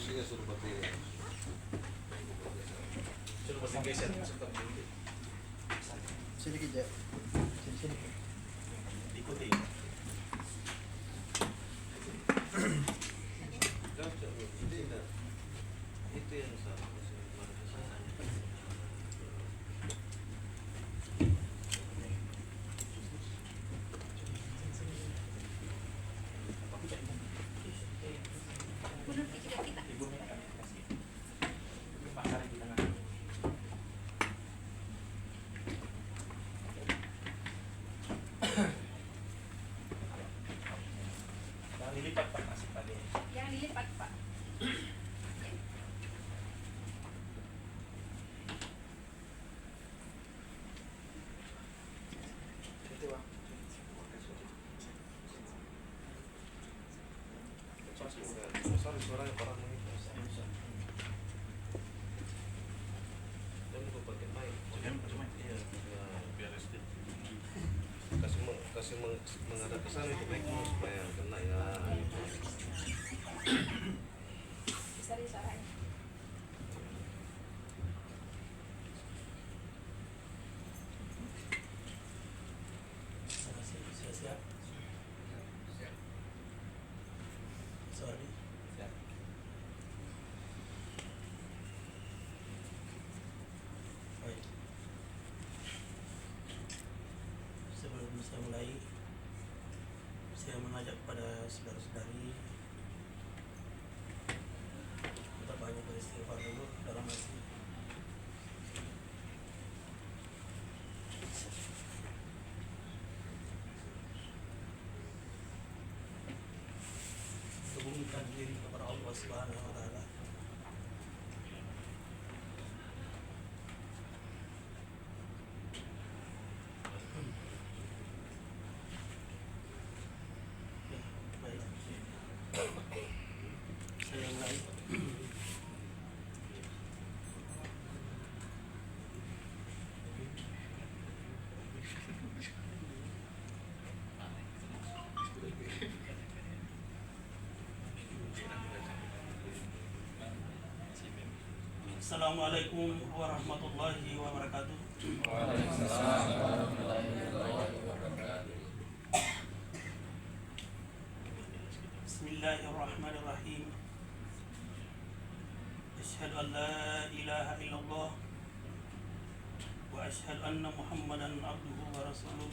Sige, suruh berdiri. Suruh pasti geser, tetap berdiri. Sedikit ya. Sini. Ikuti. Itu yang salah. Yang dilipat Pak masih tadi. Yang dilipat Pak. Itu Pak. Sorry, suaranya parah menit. Dan gue pakai mic. Iya. Kasih menghadap ke sana itu mic-nya supaya kena ya. Bisa disarain. Siap. Sorry. Siap. Baik. Sebelum saya mulai, saya mengajak kepada saudara-saudari untuk banyak beristighfar dulu dalam hati. Hubungkan diri kepada Allah Subhanahu wa Ta'ala. Ya, baik. Saya mulai. Assalamualaikum warahmatullahi wabarakatuh. Waalaikumsalam warahmatullahi wabarakatuh. Bismillahirrahmanirrahim. Asyhadu an la ilaha illallah wa asyhadu anna Muhammadan abduhu wa rasuluh.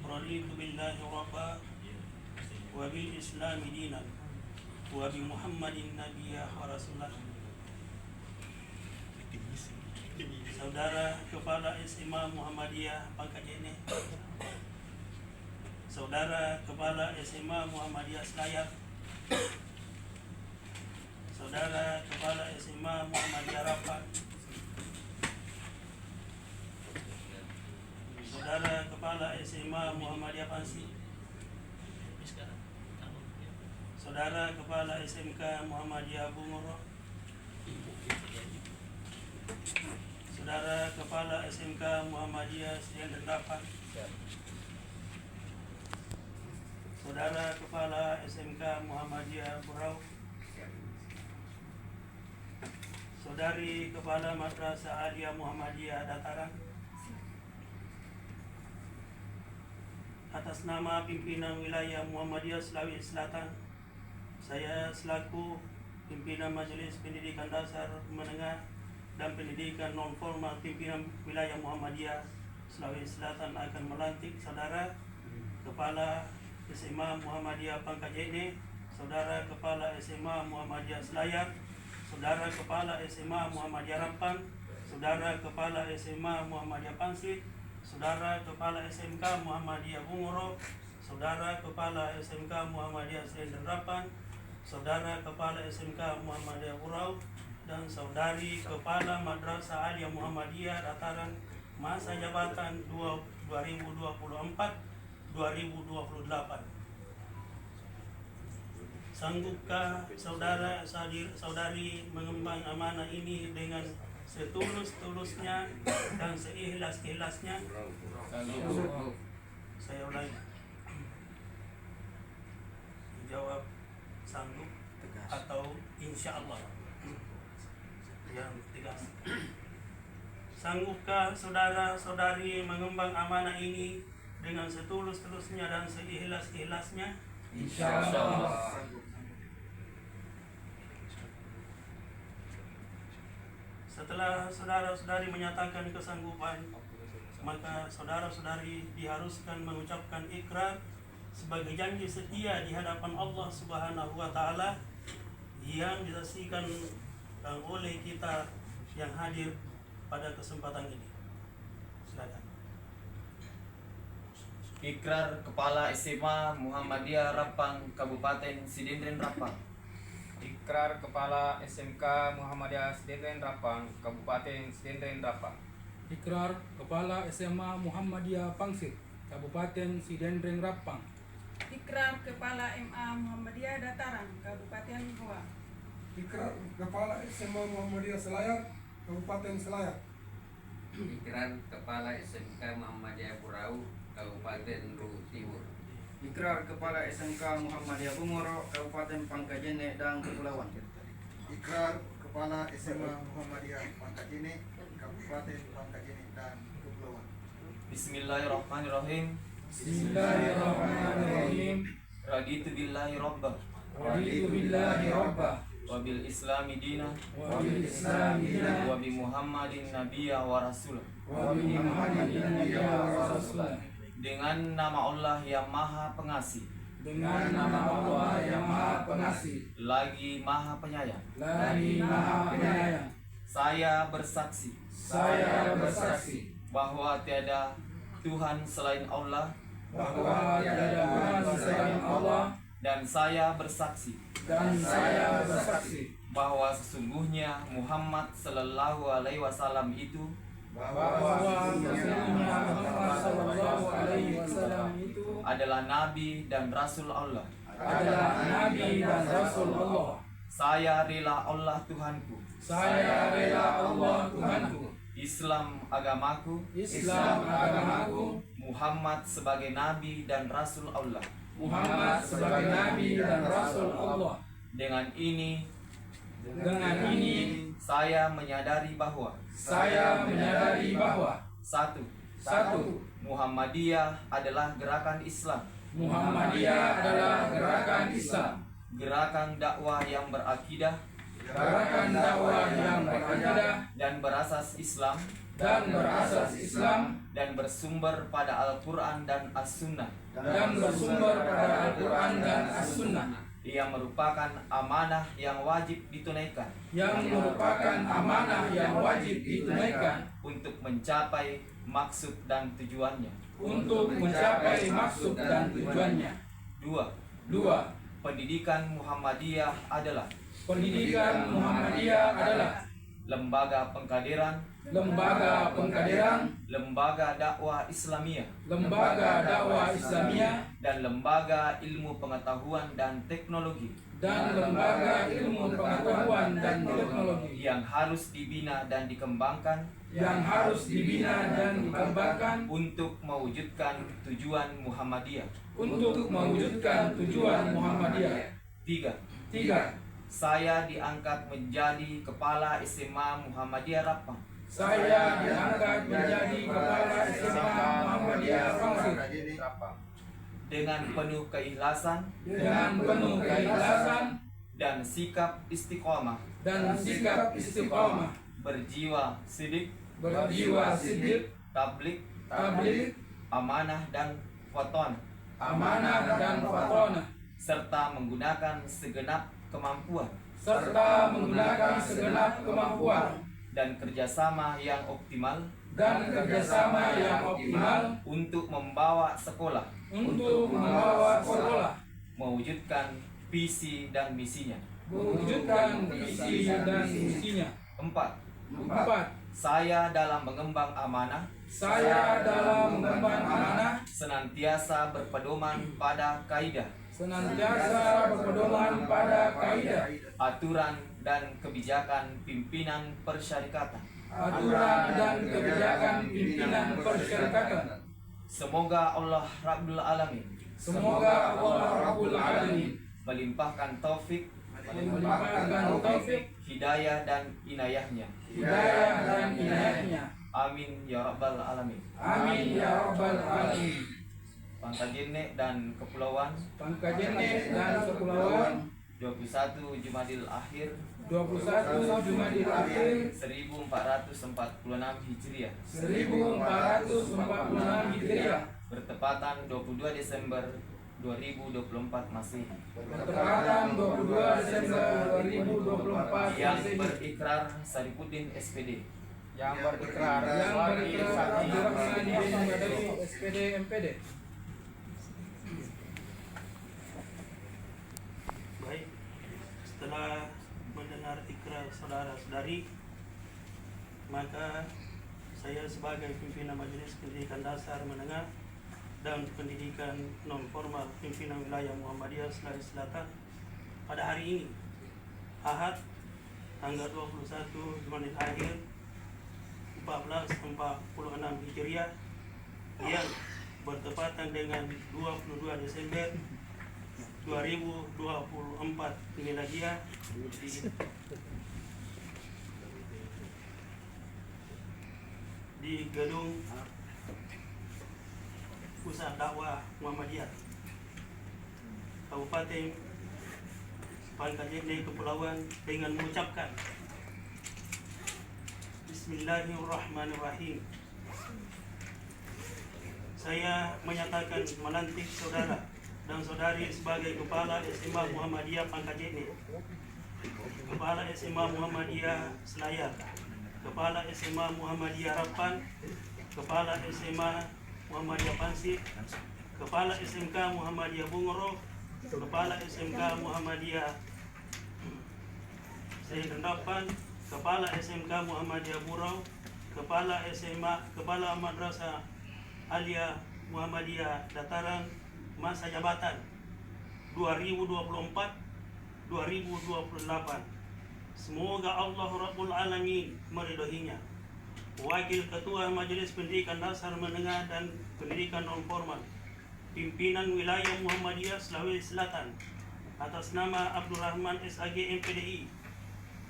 Raditu billahi rabba wa bil islami dinan wa bi Muhammadin nabiyya wa rasulah. Saudara Kepala SMA Muhammadiyah Pangkajene, Saudara Kepala SMA Muhammadiyah Selayar, Saudara Kepala SMA Muhammadiyah Rapat, Saudara Kepala SMA Muhammadiyah Pansi, Saudara Kepala SMK Muhammadiyah Bungoro, Saudara Kepala SMK Muhammadiyah Sdn Dendapan, Saudara Kepala SMK Muhammadiyah Burau, Saudari Kepala Madrasah Aliyah Muhammadiyah Dataran, atas nama pimpinan wilayah Muhammadiyah Sulawesi Selatan, saya selaku pimpinan Majelis Pendidikan Dasar Menengah dan Pendidikan Non Formal pimpinan wilayah Muhammadiyah Sulawesi Selatan akan melantik Saudara Kepala SMA Muhammadiyah Pangkajene, Saudara Kepala SMA Muhammadiyah Selayar, Saudara Kepala SMA Muhammadiyah Rampan, Saudara Kepala SMA Muhammadiyah Pansi, Saudara Kepala SMK Muhammadiyah Bungoro, Saudara Kepala SMK Muhammadiyah Sdn Dendapan, Saudara Kepala SMK Muhammadiyah Burau, dan Saudari Kepala Madrasah Aliyah Muhammadiyah Dataran masa jabatan 2024-2028. Sanggupkah saudara-saudari mengemban amanah ini dengan setulus-tulusnya dan seikhlas-ikhlasnya? Saya ulangi. Jawab sanggup. atau insya Allah. Yang tegas. Sanggupkah saudara-saudari mengemban amanah ini dengan setulus-tulusnya dan seikhlas-ikhlasnya? Insyaallah. Setelah saudara-saudari menyatakan kesanggupan, maka saudara-saudari diharuskan mengucapkan ikrar sebagai janji setia di hadapan Allah Subhanahu wa taala yang disaksikan oleh kita yang hadir pada kesempatan ini. Silakan. Ikrar Kepala SMA Muhammadiyah Rapang Kabupaten Sidendren Rapang. Ikrar Kepala SMK Muhammadiyah Sidendren Rapang, Kabupaten Sidendren Rapang. Ikrar Kepala SMA Muhammadiyah Pangsit, Kabupaten Sidendreng Rapang. Ikrar Kepala MA Muhammadiyah Dataran, Kabupaten Goa. Ikrar Kepala SMA Muhammadiyah Selayar, Kabupaten Selayar. Ikrar Kepala SMK Muhammadiyah Burau, Kabupaten Luhut Timur. Ikrar Kepala SMK Muhammadiyah Bumoro, Kabupaten Pangkajene dan Kepulauan. Ikrar Kepala SMA Muhammadiyah Pangkajene, Kabupaten Pangkajene dan Kepulauan. Bismillahirrahmanirrahim. Bismillahirrahmanirrahim. Raditu billahi robba Raditu billahi robba wa bil islami dina wa bil islami dina wa bi Muhammadin nabiyya wa rasulah. wa bi Muhammadin nabiyya wa rasulah. Dengan nama Allah yang Maha Pengasih, Dengan nama Allah yang Maha Pengasih, lagi Maha Penyayang, lagi Maha Penyayang, saya bersaksi saya bersaksi bahwa tiada Tuhan selain Allah, bahwa tiada Tuhan selain Allah, dan saya bersaksi dan saya bersaksi bahwa sesungguhnya Muhammad Sallallahu Alaihi Wasallam itu bahwa sesungguhnya Muhammad sallallahu alaihi wasallam itu adalah Nabi dan Rasul Allah. adalah Nabi dan Rasul Allah. Saya rela Allah Tuhanku, Saya rela Allah Tuhanku, Islam agamaku, Islam agamaku, Muhammad sebagai Nabi dan Rasul Allah. Muhammad sebagai Nabi dan Rasul Allah. Dengan ini saya menyadari bahwa saya menyadari bahwa satu, Muhammadiyah adalah gerakan Islam, Muhammadiyah adalah gerakan Islam, gerakan dakwah yang berakidah gerakan dakwah yang berakidah dan berasas Islam dan berasas Islam dan bersumber pada Al-Quran dan As-Sunnah, dan bersumber pada Al-Quran dan As-Sunnah, yang merupakan amanah yang wajib ditunaikan yang merupakan amanah yang wajib ditunaikan untuk mencapai maksud dan tujuannya. untuk mencapai maksud dan tujuannya. Dua, pendidikan Muhammadiyah adalah Pendidikan Muhammadiyah adalah lembaga pengkaderan, lembaga dakwah Islamiyah, lembaga dakwah Islamiyah, dan lembaga ilmu pengetahuan dan teknologi dan lembaga ilmu pengetahuan dan teknologi yang harus dibina dan dikembangkan untuk mewujudkan tujuan Muhammadiyah. Tiga, saya diangkat menjadi Kepala SMA Muhammadiyah Rapang Saya diangkat menjadi Kepala SMA Muhammadiyah Pangsit dengan penuh keikhlasan dan sikap istiqomah, berjiwa sidik, tablik, amanah dan waton, serta menggunakan segenap kemampuan dan kerjasama yang optimal untuk membawa sekolah mewujudkan visi dan misinya. Empat, saya dalam mengemban amanah senantiasa berpedoman pada kaidah, aturan dan kebijakan pimpinan persyarikatan. Semoga Allah Rabbul Alamin melimpahkan taufik melimpahkan taufik, hidayah dan inayahnya. hidayah dan inayahnya. Amin ya rabbal alamin. Amin ya rabbal alamin. Pangkajene dan Kepulauan, Pangkajene dan Kepulauan, 21 Jumadil Akhir 21 Jumadil Akhir 1446 Hijriah, 1446 Hijriah, bertepatan 22 Desember 2024 Masehi, bertepatan 22 Desember 2024 yang Masehi, berikrar Sarifuddin SPD, yang berikrar yang Suwadi berikrar Sakti Abdurrahman bin Badawi SPD MPD. Baik, setelah mendengar ikrar saudara-saudari, maka saya sebagai pimpinan Majelis Pendidikan Dasar Menengah dan Pendidikan Non Formal Pimpinan Wilayah Muhammadiyah Sulawesi Selatan pada hari ini, Ahad, tanggal 21 Jumadil Akhir 1446 Hijriah, yang bertepatan dengan 22 Desember 2024 Miladiah, di gedung Pusat Dakwah Muhammadiyah Kabupaten Pangkajene Kepulauan dengan mengucapkan Bismillahirrahmanirrahim. Saya menyatakan melantik saudara dan saudari sebagai Kepala SMA Muhammadiyah Pangkajene, Kepala SMA Muhammadiyah Selayar, Kepala SMA Muhammadiyah Rapan, Kepala SMA Muhammadiyah Pansip, Kepala SMK Muhammadiyah Bungoro, Kepala SMK Muhammadiyah Syekh Rendapan, Kepala SMK Muhammadiyah Burau, Kepala Madrasah Alia Muhammadiyah Dataran, masa jabatan 2024-2028. Semoga Allah Rabbul Alamin meridhoinya. Wakil Ketua Majelis Pendidikan Dasar Menengah dan Pendidikan Non Formal Pimpinan Wilayah Muhammadiyah Sulawesi Selatan atas nama Abdurrahman SAG MPDI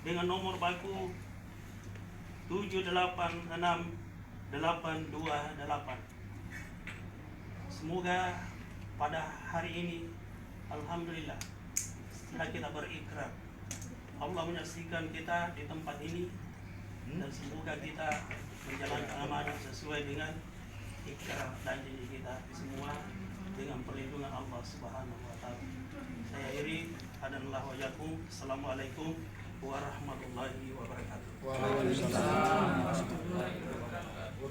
dengan nomor baku 786-828. Semoga pada hari ini, alhamdulillah, setelah kita berikrar, Allah menyaksikan kita di tempat ini, dan semoga kita menjalankan amanah sesuai dengan ikrar dan janji kita semua dengan perlindungan Allah Subhanahu wa taala. Saya Iri, hadanallah wa yakum. Assalamualaikum warahmatullahi wabarakatuh. Waalaikumsalam warahmatullahi wabarakatuh.